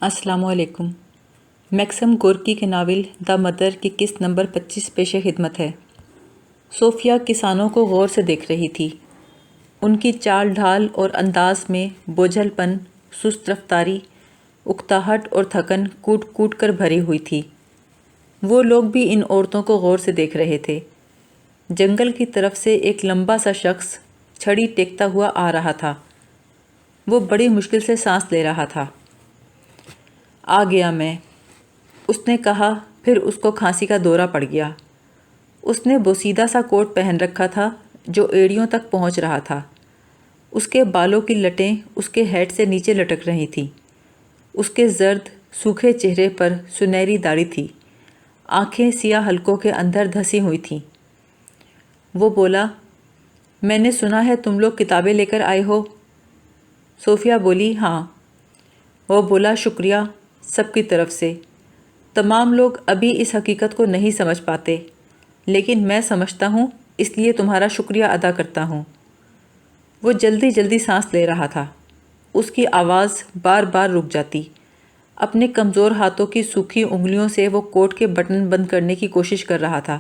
السلام علیکم۔ Maxim Gorky کے ناول دا مدر کی قسط نمبر 25 پیش خدمت ہے۔ صوفیہ کسانوں کو غور سے دیکھ رہی تھی۔ ان کی چال ڈھال اور انداز میں بوجھل پن، سست رفتاری، اکتاہٹ اور تھکن کوٹ کوٹ کر بھری ہوئی تھی۔ وہ لوگ بھی ان عورتوں کو غور سے دیکھ رہے تھے۔ جنگل کی طرف سے ایک لمبا سا شخص چھڑی ٹیکتا ہوا آ رہا تھا۔ وہ بڑی مشکل سے سانس لے رہا تھا۔ آ گیا میں، اس نے کہا، پھر اس کو کھانسی کا دورہ پڑ گیا۔ اس نے بوسیدہ سا کوٹ پہن رکھا تھا جو ایڑیوں تک پہنچ رہا تھا۔ اس کے بالوں کی لٹیں اس کے ہیڈ سے نیچے لٹک رہی تھیں۔ اس کے زرد سوکھے چہرے پر سنہری داڑھی تھی۔ آنکھیں سیاہ حلقوں کے اندر دھسی ہوئی تھیں۔ وہ بولا، میں نے سنا ہے تم لوگ کتابیں لے کر آئے ہو۔ صوفیہ بولی، ہاں۔ وہ بولا، شکریہ، سب کی طرف سے۔ تمام لوگ ابھی اس حقیقت کو نہیں سمجھ پاتے، لیکن میں سمجھتا ہوں، اس لیے تمہارا شکریہ ادا کرتا ہوں۔ وہ جلدی جلدی سانس لے رہا تھا۔ اس کی آواز بار بار رک جاتی۔ اپنے کمزور ہاتھوں کی سوکھی انگلیوں سے وہ کوٹ کے بٹن بند کرنے کی کوشش کر رہا تھا۔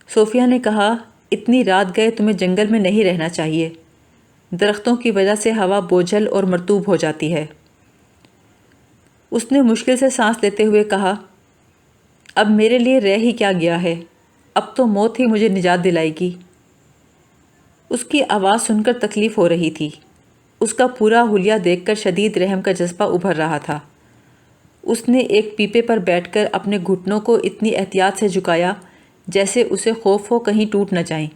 صوفیہ نے کہا، اتنی رات گئے تمہیں جنگل میں نہیں رہنا چاہیے۔ درختوں کی وجہ سے ہوا بوجھل اور مرطوب ہو جاتی ہے۔ اس نے مشکل سے سانس لیتے ہوئے کہا، اب میرے لیے رہ ہی کیا گیا ہے، اب تو موت ہی مجھے نجات دلائے گی۔ اس کی آواز سن کر تکلیف ہو رہی تھی۔ اس کا پورا حلیہ دیکھ کر شدید رحم کا جذبہ ابھر رہا تھا۔ اس نے ایک پیپے پر بیٹھ کر اپنے گھٹنوں کو اتنی احتیاط سے جھکایا جیسے اسے خوف ہو کہیں ٹوٹ نہ جائیں۔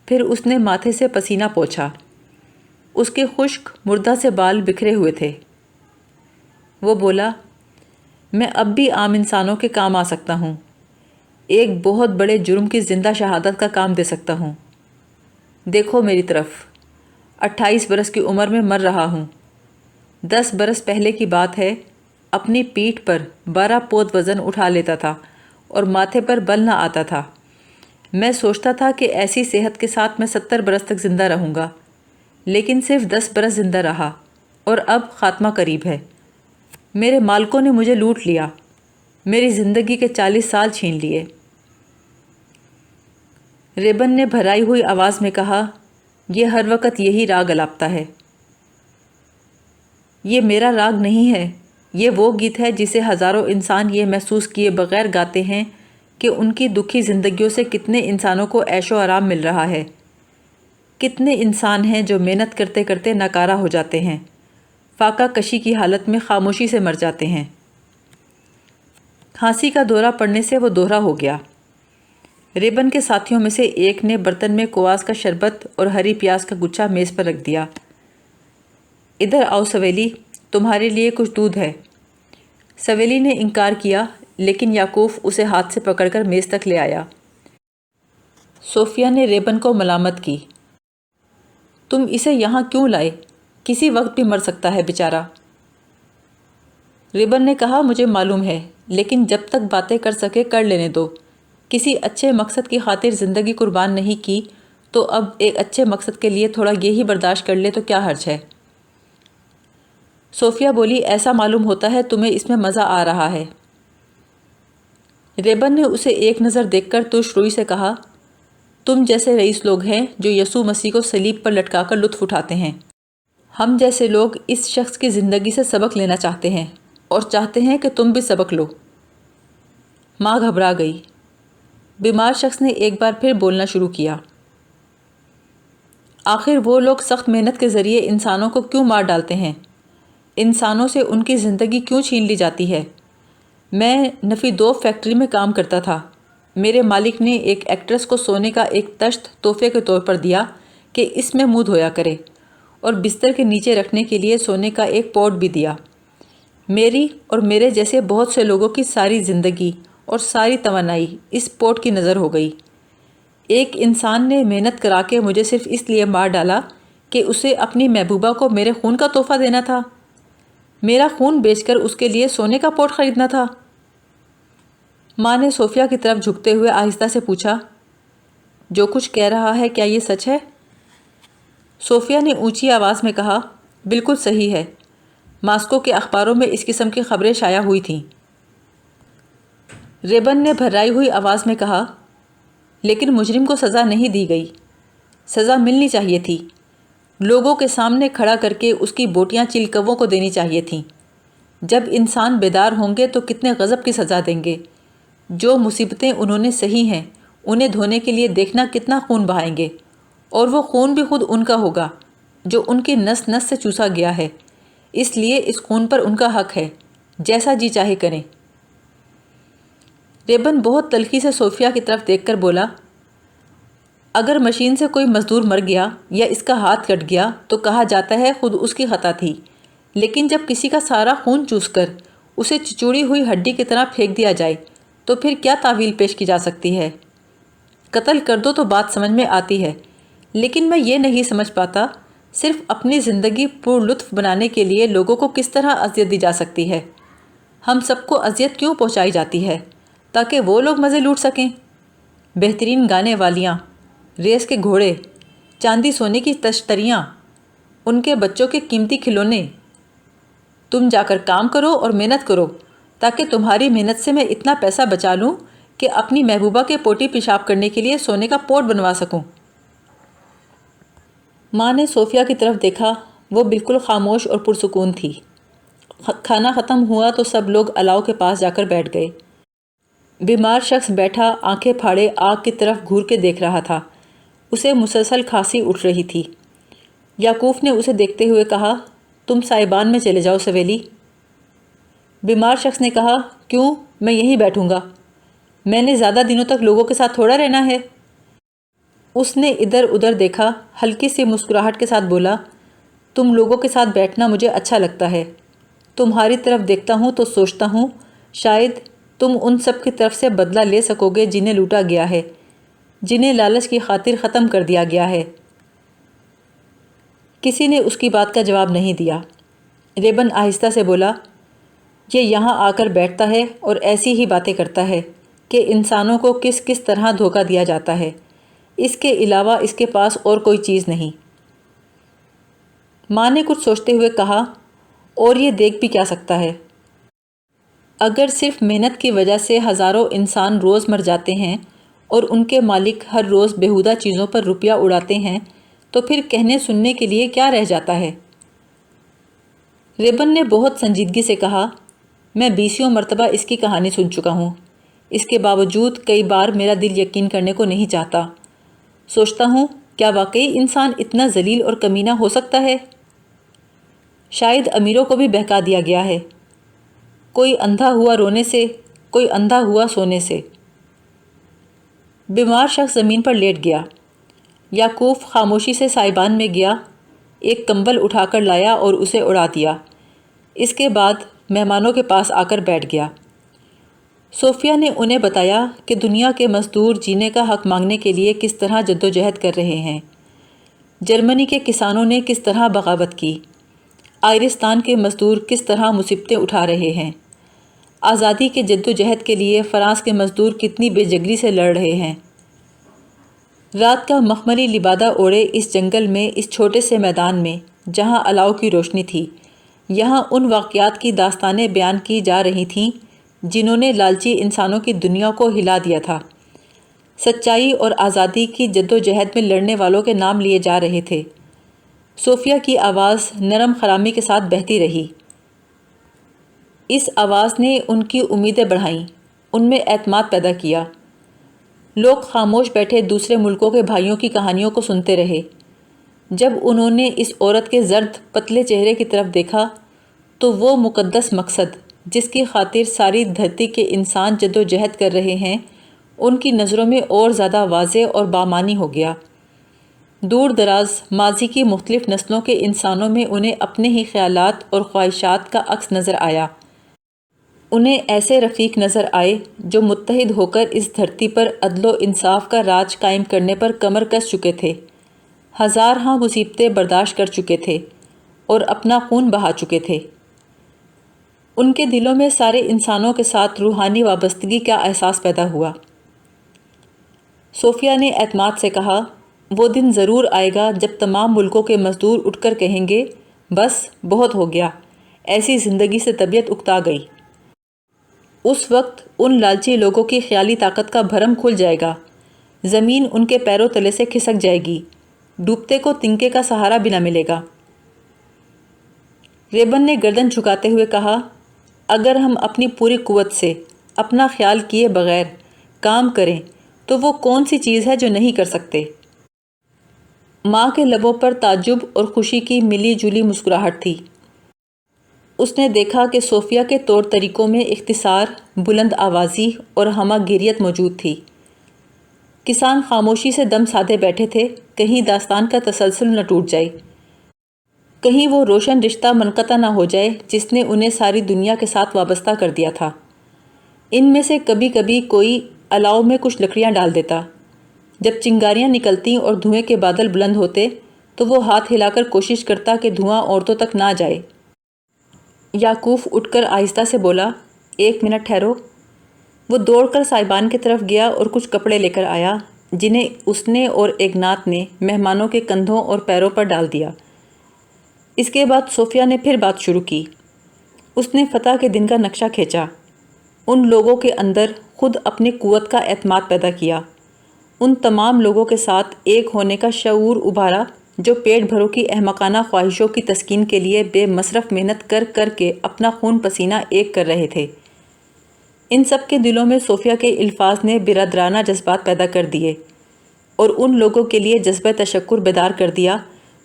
پھر اس نے ماتھے سے پسینہ پوچھا۔ اس کے خشک مردہ سے بال بکھرے ہوئے تھے۔ وہ بولا، میں اب بھی عام انسانوں کے کام آ سکتا ہوں۔ ایک بہت بڑے جرم کی زندہ شہادت کا کام دے سکتا ہوں۔ دیکھو میری طرف، 28 برس کی عمر میں مر رہا ہوں۔ 10 برس پہلے کی بات ہے، اپنی پیٹھ پر 12 پود وزن اٹھا لیتا تھا اور ماتھے پر بل نہ آتا تھا۔ میں سوچتا تھا کہ ایسی صحت کے ساتھ میں 70 برس تک زندہ رہوں گا، لیکن صرف 10 برس زندہ رہا اور اب خاتمہ قریب ہے۔ میرے مالکوں نے مجھے لوٹ لیا، میری زندگی کے 40 سال چھین لیے۔ ریبن نے بھرائی ہوئی آواز میں کہا، یہ ہر وقت یہی راگ الاپتا ہے۔ یہ میرا راگ نہیں ہے، یہ وہ گیت ہے جسے ہزاروں انسان یہ محسوس کیے بغیر گاتے ہیں کہ ان کی دکھی زندگیوں سے کتنے انسانوں کو عیش و آرام مل رہا ہے۔ کتنے انسان ہیں جو محنت کرتے کرتے ناکارہ ہو جاتے ہیں، فاقہ کشی کی حالت میں خاموشی سے مر جاتے ہیں۔ کھانسی کا دورہ پڑنے سے وہ دوہرا ہو گیا۔ ریبن کے ساتھیوں میں سے ایک نے برتن میں کواس کا شربت اور ہری پیاز کا گچھا میز پر رکھ دیا۔ ادھر آؤ سویلی، تمہارے لیے کچھ دودھ ہے۔ سویلی نے انکار کیا، لیکن یعقوب اسے ہاتھ سے پکڑ کر میز تک لے آیا۔ صوفیہ نے ریبن کو ملامت کی، تم اسے یہاں کیوں لائے؟ کسی وقت بھی مر سکتا ہے بیچارہ۔ ریبن نے کہا، مجھے معلوم ہے، لیکن جب تک باتیں کر سکے کر لینے دو۔ کسی اچھے مقصد کی خاطر زندگی قربان نہیں کی تو اب ایک اچھے مقصد کے لیے تھوڑا یہی برداشت کر لے تو کیا حرج ہے۔ صوفیہ بولی، ایسا معلوم ہوتا ہے تمہیں اس میں مزہ آ رہا ہے۔ ریبن نے اسے ایک نظر دیکھ کر ترش روئی سے کہا، تم جیسے رئیس لوگ ہیں جو یسوع مسیح کو صلیب پر لٹکا کر لطف اٹھاتے ہیں۔ ہم جیسے لوگ اس شخص کی زندگی سے سبق لینا چاہتے ہیں اور چاہتے ہیں کہ تم بھی سبق لو۔ ماں گھبرا گئی۔ بیمار شخص نے ایک بار پھر بولنا شروع کیا، آخر وہ لوگ سخت محنت کے ذریعے انسانوں کو کیوں مار ڈالتے ہیں؟ انسانوں سے ان کی زندگی کیوں چھین لی جاتی ہے؟ میں نفیدوف فیکٹری میں کام کرتا تھا۔ میرے مالک نے ایک ایکٹریس کو سونے کا ایک تشت تحفے کے طور پر دیا کہ اس میں منہ دھویا کرے، اور بستر کے نیچے رکھنے کے لیے سونے کا ایک پوٹ بھی دیا۔ میری اور میرے جیسے بہت سے لوگوں کی ساری زندگی اور ساری توانائی اس پوٹ کی نظر ہو گئی۔ ایک انسان نے محنت کرا کے مجھے صرف اس لیے مار ڈالا کہ اسے اپنی محبوبہ کو میرے خون کا تحفہ دینا تھا، میرا خون بیچ کر اس کے لیے سونے کا پوٹ خریدنا تھا۔ ماں نے صوفیہ کی طرف جھکتے ہوئے آہستہ سے پوچھا، جو کچھ کہہ رہا ہے کیا یہ سچ ہے؟ صوفیہ نے اونچی آواز میں کہا، بالکل صحیح ہے۔ ماسکو کے اخباروں میں اس قسم کی خبریں شائع ہوئی تھیں۔ ریبن نے بھرائی ہوئی آواز میں کہا، لیکن مجرم کو سزا نہیں دی گئی۔ سزا ملنی چاہیے تھی۔ لوگوں کے سامنے کھڑا کر کے اس کی بوٹیاں چیل کووں کو دینی چاہیے تھیں۔ جب انسان بیدار ہوں گے تو کتنے غضب کی سزا دیں گے۔ جو مصیبتیں انہوں نے سہی ہیں انہیں دھونے کے لیے دیکھنا کتنا خون بہائیں گے، اور وہ خون بھی خود ان کا ہوگا جو ان کی نس نس سے چوسا گیا ہے۔ اس لیے اس خون پر ان کا حق ہے، جیسا جی چاہے کریں۔ ریبن بہت تلخی سے صوفیہ کی طرف دیکھ کر بولا، اگر مشین سے کوئی مزدور مر گیا یا اس کا ہاتھ کٹ گیا تو کہا جاتا ہے خود اس کی خطا تھی، لیکن جب کسی کا سارا خون چوس کر اسے چچوڑی ہوئی ہڈی کی طرح پھینک دیا جائے تو پھر کیا تعویل پیش کی جا سکتی ہے؟ قتل کر دو تو بات سمجھ میں آتی ہے، لیکن میں یہ نہیں سمجھ پاتا صرف اپنی زندگی پر لطف بنانے کے لیے لوگوں کو کس طرح اذیت دی جا سکتی ہے۔ ہم سب کو اذیت کیوں پہنچائی جاتی ہے؟ تاکہ وہ لوگ مزے لوٹ سکیں۔ بہترین گانے والیاں، ریس کے گھوڑے، چاندی سونے کی تشتریاں، ان کے بچوں کے قیمتی کھلونے۔ تم جا کر کام کرو اور محنت کرو تاکہ تمہاری محنت سے میں اتنا پیسہ بچا لوں کہ اپنی محبوبہ کے پوٹی پیشاب کرنے کے لیے سونے کا پوٹ بنوا سکوں۔ ماں نے صوفیہ کی طرف دیکھا۔ وہ بالکل خاموش اور پرسکون تھی۔ کھانا ختم ہوا تو سب لوگ الاؤ کے پاس جا کر بیٹھ گئے۔ بیمار شخص بیٹھا آنکھیں پھاڑے آگ کی طرف گھور کے دیکھ رہا تھا۔ اسے مسلسل کھانسی اٹھ رہی تھی۔ یعقوب نے اسے دیکھتے ہوئے کہا، تم سائبان میں چلے جاؤ سویلی۔ بیمار شخص نے کہا، کیوں؟ میں یہیں بیٹھوں گا۔ میں نے زیادہ دنوں تک لوگوں کے ساتھ تھوڑا رہنا ہے۔ اس نے ادھر ادھر دیکھا، ہلکی سی مسکراہٹ کے ساتھ بولا، تم لوگوں کے ساتھ بیٹھنا مجھے اچھا لگتا ہے۔ تمہاری طرف دیکھتا ہوں تو سوچتا ہوں شاید تم ان سب کی طرف سے بدلہ لے سکو گے جنہیں لوٹا گیا ہے، جنہیں لالچ کی خاطر ختم کر دیا گیا ہے۔ کسی نے اس کی بات کا جواب نہیں دیا۔ ریبن آہستہ سے بولا، یہ یہاں آ کر بیٹھتا ہے اور ایسی ہی باتیں کرتا ہے کہ انسانوں کو کس کس طرح دھوکہ دیا جاتا ہے، اس کے علاوہ اس کے پاس اور کوئی چیز نہیں۔ ماں نے کچھ سوچتے ہوئے کہا، اور یہ دیکھ بھی کیا سکتا ہے؟ اگر صرف محنت کی وجہ سے ہزاروں انسان روز مر جاتے ہیں اور ان کے مالک ہر روز بیہودہ چیزوں پر روپیہ اڑاتے ہیں تو پھر کہنے سننے کے لیے کیا رہ جاتا ہے؟ ریبن نے بہت سنجیدگی سے کہا، میں 20 مرتبہ اس کی کہانی سن چکا ہوں۔ اس کے باوجود کئی بار میرا دل یقین کرنے کو نہیں چاہتا۔ سوچتا ہوں کیا واقعی انسان اتنا ذلیل اور کمینہ ہو سکتا ہے؟ شاید امیروں کو بھی بہکا دیا گیا ہے، کوئی اندھا ہوا رونے سے، کوئی اندھا ہوا سونے سے۔ بیمار شخص زمین پر لیٹ گیا۔ یعقوب خاموشی سے سائبان میں گیا، ایک کمبل اٹھا کر لایا اور اسے اڑا دیا۔ اس کے بعد مہمانوں کے پاس آ کر بیٹھ گیا۔ صوفیہ نے انہیں بتایا کہ دنیا کے مزدور جینے کا حق مانگنے کے لیے کس طرح جدوجہد کر رہے ہیں۔ جرمنی کے کسانوں نے کس طرح بغاوت کی، آئرستان کے مزدور کس طرح مصیبتیں اٹھا رہے ہیں، آزادی کے جدوجہد کے لیے فرانس کے مزدور کتنی بے جگری سے لڑ رہے ہیں۔ رات کا مخملی لبادہ اوڑے اس جنگل میں، اس چھوٹے سے میدان میں جہاں الاؤ کی روشنی تھی، یہاں ان واقعات کی داستانیں بیان کی جا رہی تھیں جنہوں نے لالچی انسانوں کی دنیا کو ہلا دیا تھا۔ سچائی اور آزادی کی جدوجہد میں لڑنے والوں کے نام لیے جا رہے تھے۔ صوفیہ کی آواز نرم خرامی کے ساتھ بہتی رہی۔ اس آواز نے ان کی امیدیں بڑھائیں، ان میں اعتماد پیدا کیا۔ لوگ خاموش بیٹھے دوسرے ملکوں کے بھائیوں کی کہانیوں کو سنتے رہے۔ جب انہوں نے اس عورت کے زرد پتلے چہرے کی طرف دیکھا تو وہ مقدس مقصد جس کی خاطر ساری دھرتی کے انسان جدوجہد کر رہے ہیں، ان کی نظروں میں اور زیادہ واضح اور بامعنی ہو گیا۔ دور دراز ماضی کی مختلف نسلوں کے انسانوں میں انہیں اپنے ہی خیالات اور خواہشات کا عکس نظر آیا۔ انہیں ایسے رفیق نظر آئے جو متحد ہو کر اس دھرتی پر عدل و انصاف کا راج قائم کرنے پر کمر کس چکے تھے، ہزارہا مصیبتیں برداشت کر چکے تھے اور اپنا خون بہا چکے تھے۔ ان کے دلوں میں سارے انسانوں کے ساتھ روحانی وابستگی کا احساس پیدا ہوا۔ صوفیہ نے اعتماد سے کہا، وہ دن ضرور آئے گا جب تمام ملکوں کے مزدور اٹھ کر کہیں گے، بس بہت ہو گیا، ایسی زندگی سے طبیعت اکتا گئی۔ اس وقت ان لالچی لوگوں کی خیالی طاقت کا بھرم کھل جائے گا، زمین ان کے پیروں تلے سے کھسک جائے گی، ڈوبتے کو تنکے کا سہارا بھی نہ ملے گا۔ ریبن نے گردن جھکاتے ہوئے کہا، اگر ہم اپنی پوری قوت سے اپنا خیال کیے بغیر کام کریں تو وہ کون سی چیز ہے جو نہیں کر سکتے؟ ماں کے لبوں پر تعجب اور خوشی کی ملی جلی مسکراہٹ تھی۔ اس نے دیکھا کہ صوفیہ کے طور طریقوں میں اختصار، بلند آوازی اور ہمہ گیریت موجود تھی۔ کسان خاموشی سے دم سادے بیٹھے تھے، کہیں داستان کا تسلسل نہ ٹوٹ جائے، کہیں وہ روشن رشتہ منقطع نہ ہو جائے جس نے انہیں ساری دنیا کے ساتھ وابستہ کر دیا تھا۔ ان میں سے کبھی کبھی کوئی الاؤ میں کچھ لکڑیاں ڈال دیتا۔ جب چنگاریاں نکلتیں اور دھوئیں کے بادل بلند ہوتے تو وہ ہاتھ ہلا کر کوشش کرتا کہ دھواں عورتوں تک نہ جائے۔ یعقوب اٹھ کر آہستہ سے بولا، 1 منٹ ٹھہرو۔ وہ دوڑ کر سائبان کی طرف گیا اور کچھ کپڑے لے کر آیا جنہیں اس نے اور ایگنات نے مہمانوں کے کندھوں اور پیروں پر ڈال دیا۔ اس کے بعد صوفیہ نے پھر بات شروع کی۔ اس نے فتح کے دن کا نقشہ کھینچا، ان لوگوں کے اندر خود اپنی قوت کا اعتماد پیدا کیا، ان تمام لوگوں کے ساتھ ایک ہونے کا شعور ابھارا جو پیٹ بھروں کی احمقانہ خواہشوں کی تسکین کے لیے بے مصرف محنت کر کر کے اپنا خون پسینہ ایک کر رہے تھے۔ ان سب کے دلوں میں صوفیہ کے الفاظ نے برادرانہ جذبات پیدا کر دیے اور ان لوگوں کے لیے جذبہ تشکر بیدار کر دیا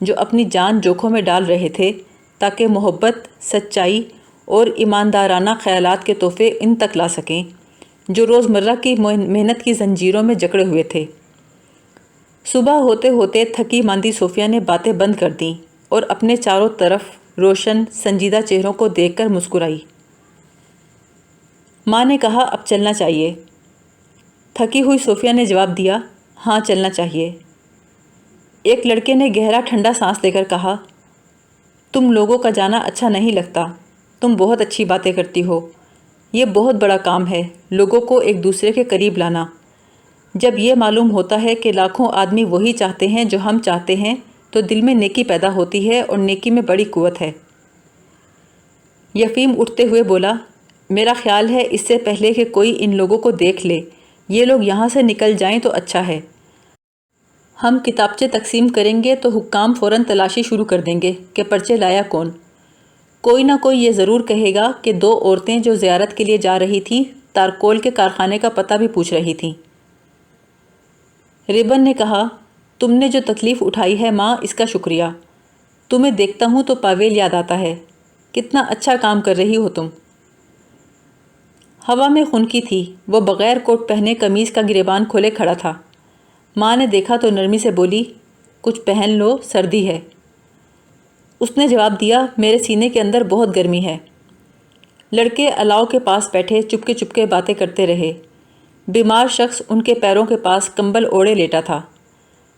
جو اپنی جان جوکھوں میں ڈال رہے تھے تاکہ محبت، سچائی اور ایماندارانہ خیالات کے تحفے ان تک لا سکیں جو روزمرہ کی محنت کی زنجیروں میں جکڑے ہوئے تھے۔ صبح ہوتے ہوتے تھکی ماندی صوفیہ نے باتیں بند کر دیں اور اپنے چاروں طرف روشن سنجیدہ چہروں کو دیکھ کر مسکرائی۔ ماں نے کہا، اب چلنا چاہیے۔ تھکی ہوئی صوفیہ نے جواب دیا، ہاں چلنا چاہیے۔ ایک لڑکے نے گہرا ٹھنڈا سانس لے کر کہا، تم لوگوں کا جانا اچھا نہیں لگتا، تم بہت اچھی باتیں کرتی ہو، یہ بہت بڑا کام ہے، لوگوں کو ایک دوسرے کے قریب لانا۔ جب یہ معلوم ہوتا ہے کہ لاکھوں آدمی وہی چاہتے ہیں جو ہم چاہتے ہیں تو دل میں نیکی پیدا ہوتی ہے اور نیکی میں بڑی قوت ہے۔ یفیم اٹھتے ہوئے بولا، میرا خیال ہے اس سے پہلے کہ کوئی ان لوگوں کو دیکھ لے یہ لوگ یہاں سے نکل جائیں تو اچھا ہے۔ ہم کتابچے تقسیم کریں گے تو حکام فوراً تلاشی شروع کر دیں گے کہ پرچے لایا کون۔ کوئی نہ کوئی یہ ضرور کہے گا کہ 2 عورتیں جو زیارت کے لیے جا رہی تھیں تارکول کے کارخانے کا پتہ بھی پوچھ رہی تھیں۔ ریبن نے کہا، تم نے جو تکلیف اٹھائی ہے ماں، اس کا شکریہ۔ تمہیں دیکھتا ہوں تو پاویل یاد آتا ہے، کتنا اچھا کام کر رہی ہو تم۔ ہوا میں خنکی تھی، وہ بغیر کوٹ پہنے قمیض کا گریبان کھولے کھڑا تھا۔ ماں نے دیکھا تو نرمی سے بولی، کچھ پہن لو، سردی ہے۔ اس نے جواب دیا، میرے سینے کے اندر بہت گرمی ہے۔ لڑکے الاؤ کے پاس بیٹھے چپکے چپکے باتیں کرتے رہے۔ بیمار شخص ان کے پیروں کے پاس کمبل اوڑھے لیٹا تھا۔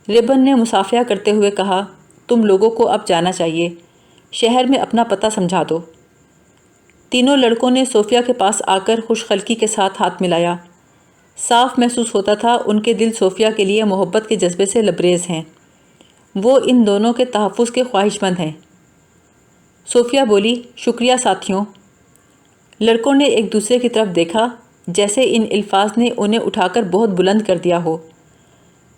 ریبن نے مصافحہ کرتے ہوئے کہا، تم لوگوں کو اب جانا چاہیے، شہر میں اپنا پتہ سمجھا دو۔ تینوں لڑکوں نے صوفیہ کے پاس آ کر خوش خلقی کے ساتھ ہاتھ ملایا۔ صاف محسوس ہوتا تھا ان کے دل صوفیہ کے لیے محبت کے جذبے سے لبریز ہیں، وہ ان دونوں کے تحفظ کے خواہش مند ہیں۔ صوفیہ بولی، شکریہ ساتھیوں۔ لڑکوں نے ایک دوسرے کی طرف دیکھا جیسے ان الفاظ نے انہیں اٹھا کر بہت بلند کر دیا ہو۔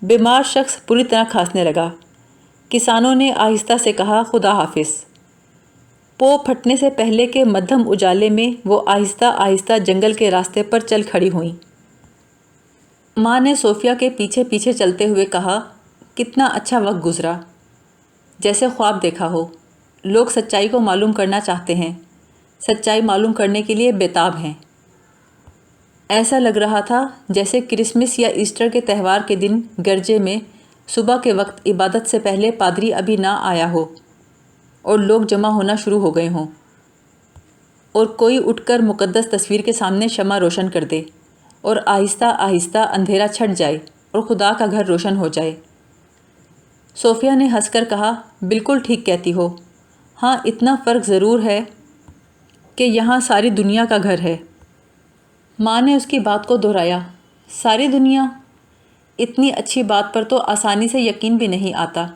بیمار شخص بری طرح کھانسنے لگا۔ کسانوں نے آہستہ سے کہا، خدا حافظ۔ پو پھٹنے سے پہلے کے مدھم اجالے میں وہ آہستہ آہستہ جنگل کے راستے پر چل کھڑی ہوئیں۔ ماں نے صوفیہ کے پیچھے پیچھے چلتے ہوئے کہا، کتنا اچھا وقت گزرا، جیسے خواب دیکھا ہو۔ لوگ سچائی کو معلوم کرنا چاہتے ہیں، سچائی معلوم کرنے کے لیے بےتاب ہیں۔ ایسا لگ رہا تھا جیسے کرسمس یا ایسٹر کے تہوار کے دن گرجے میں صبح کے وقت عبادت سے پہلے پادری ابھی نہ آیا ہو اور لوگ جمع ہونا شروع ہو گئے ہوں، اور کوئی اٹھ کر مقدس تصویر کے سامنے شمع روشن کر دے اور آہستہ آہستہ اندھیرا چھٹ جائے اور خدا کا گھر روشن ہو جائے۔ صوفیہ نے ہنس کر کہا، بالکل ٹھیک کہتی ہو، ہاں اتنا فرق ضرور ہے کہ یہاں ساری دنیا کا گھر ہے۔ ماں نے اس کی بات کو دہرایا، ساری دنیا؟ اتنی اچھی بات پر تو آسانی سے یقین بھی نہیں آتا،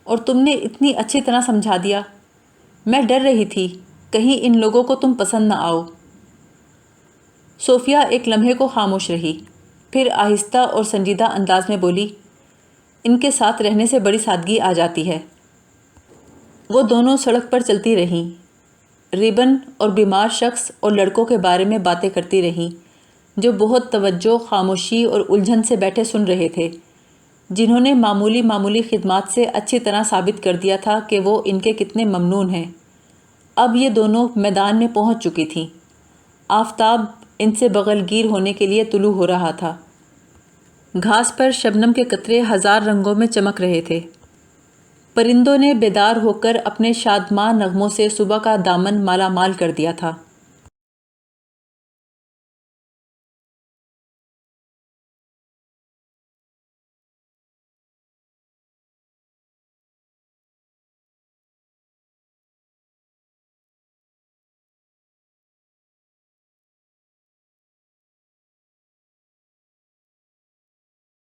اور تم نے اتنی اچھی طرح سمجھا دیا۔ میں ڈر رہی تھی کہیں ان لوگوں کو تم پسند نہ آؤ۔ صوفیہ ایک لمحے کو خاموش رہی، پھر آہستہ اور سنجیدہ انداز میں بولی، ان کے ساتھ رہنے سے بڑی سادگی آ جاتی ہے۔ وہ دونوں سڑک پر چلتی رہیں، ریبن اور بیمار شخص اور لڑکوں کے بارے میں باتیں کرتی رہیں، جو بہت توجہ، خاموشی اور الجھن سے بیٹھے سن رہے تھے، جنہوں نے معمولی خدمات سے اچھی طرح ثابت کر دیا تھا کہ وہ ان کے کتنے ممنون ہیں۔ اب یہ دونوں میدان میں پہنچ چکی تھیں۔ آفتاب ان سے بغل گیر ہونے کے لیے طلوع ہو رہا تھا۔ گھاس پر شبنم کے قطرے ہزار رنگوں میں چمک رہے تھے۔ پرندوں نے بیدار ہو کر اپنے شادماں نغموں سے صبح کا دامن مالا مال کر دیا تھا۔